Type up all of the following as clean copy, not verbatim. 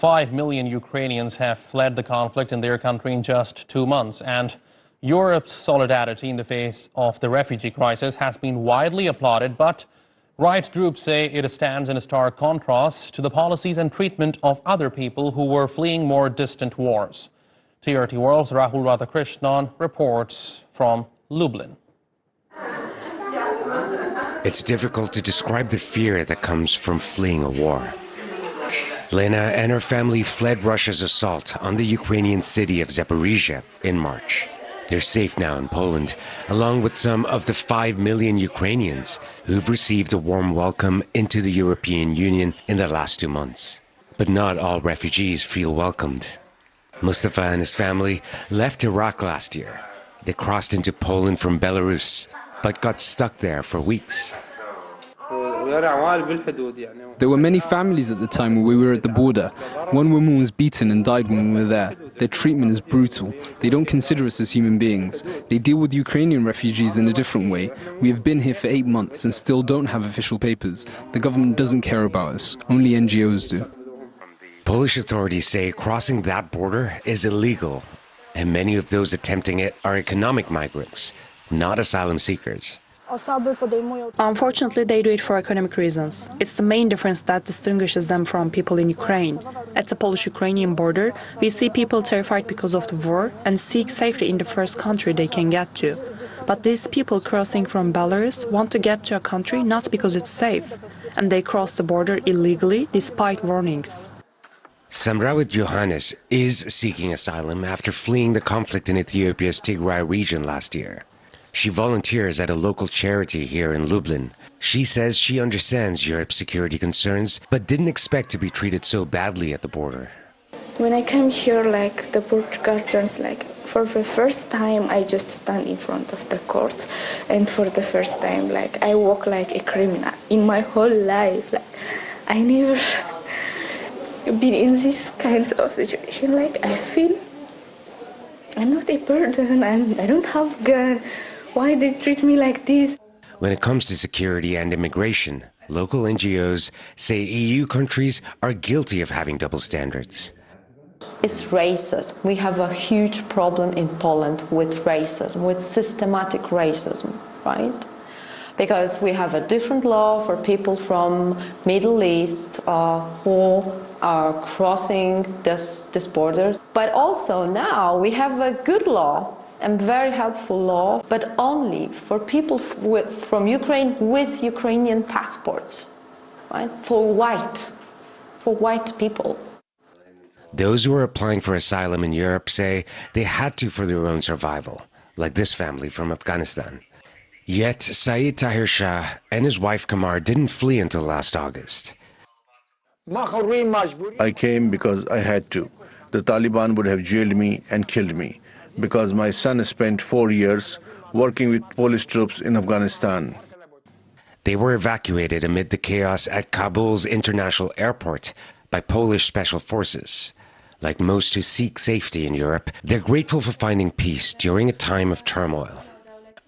5 million Ukrainians have fled the conflict in their country in just 2 months, and Europe's solidarity in the face of the refugee crisis has been widely applauded, but rights groups say it stands in a stark contrast to the policies and treatment of other people who were fleeing more distant wars. TRT World's Rahul Radhakrishnan reports from Lublin. It's difficult to describe the fear that comes from fleeing a war. Lena and her family fled Russia's assault on the Ukrainian city of Zaporizhia in March. They're safe now in Poland, along with some of the 5 million Ukrainians who've received a warm welcome into the European Union in the last 2 months. But not all refugees feel welcomed. Mustafa and his family left Iraq last year. They crossed into Poland from Belarus, but got stuck there for weeks. There were many families at the time when we were at the border. One woman was beaten and died when we were there. Their treatment is brutal. They don't consider us as human beings. They deal with Ukrainian refugees in a different way. We have been here for 8 months and still don't have official papers. The government doesn't care about us. Only NGOs do. Polish authorities say crossing that border is illegal, and many of those attempting it are economic migrants, not asylum seekers. Unfortunately, they do it for economic reasons. It's the main difference that distinguishes them from people in Ukraine. At the Polish-Ukrainian border, we see people terrified because of the war and seek safety in the first country they can get to. But these people crossing from Belarus want to get to a country not because it's safe, and they cross the border illegally despite warnings. Samrawit Johannes is seeking asylum after fleeing the conflict in Ethiopia's Tigray region last year. She volunteers at a local charity here in Lublin. She says she understands Europe's security concerns, but didn't expect to be treated so badly at the border. When I came here, the border guardians, for the first time, I just stand in front of the court, and for the first time, I walk like a criminal. In my whole life, I never been in this kinds of situation. I feel I'm not a burden. I don't have a gun. Why they treat me like this? When it comes to security and immigration, local NGOs say EU countries are guilty of having double standards. It's racism. We have a huge problem in Poland with racism, with systematic racism, right? Because we have a different law for people from Middle East who are crossing this border. But also now we have a good law and very helpful law, but only for people from Ukraine with Ukrainian passports, right? For white people. Those who are applying for asylum in Europe say they had to for their own survival, like this family from Afghanistan. Yet Saeed Tahir Shah and his wife Kamar didn't flee until last August. I came because I had to. The Taliban would have jailed me and killed me, because my son spent 4 years working with Polish troops in Afghanistan. They were evacuated amid the chaos at Kabul's international airport by Polish special forces. Like most who seek safety in Europe, they're grateful for finding peace during a time of turmoil.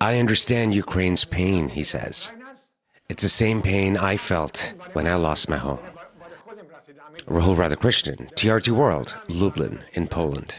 I understand Ukraine's pain, he says. It's the same pain I felt when I lost my home. Rahul Radhakrishnan, TRT World, Lublin in Poland.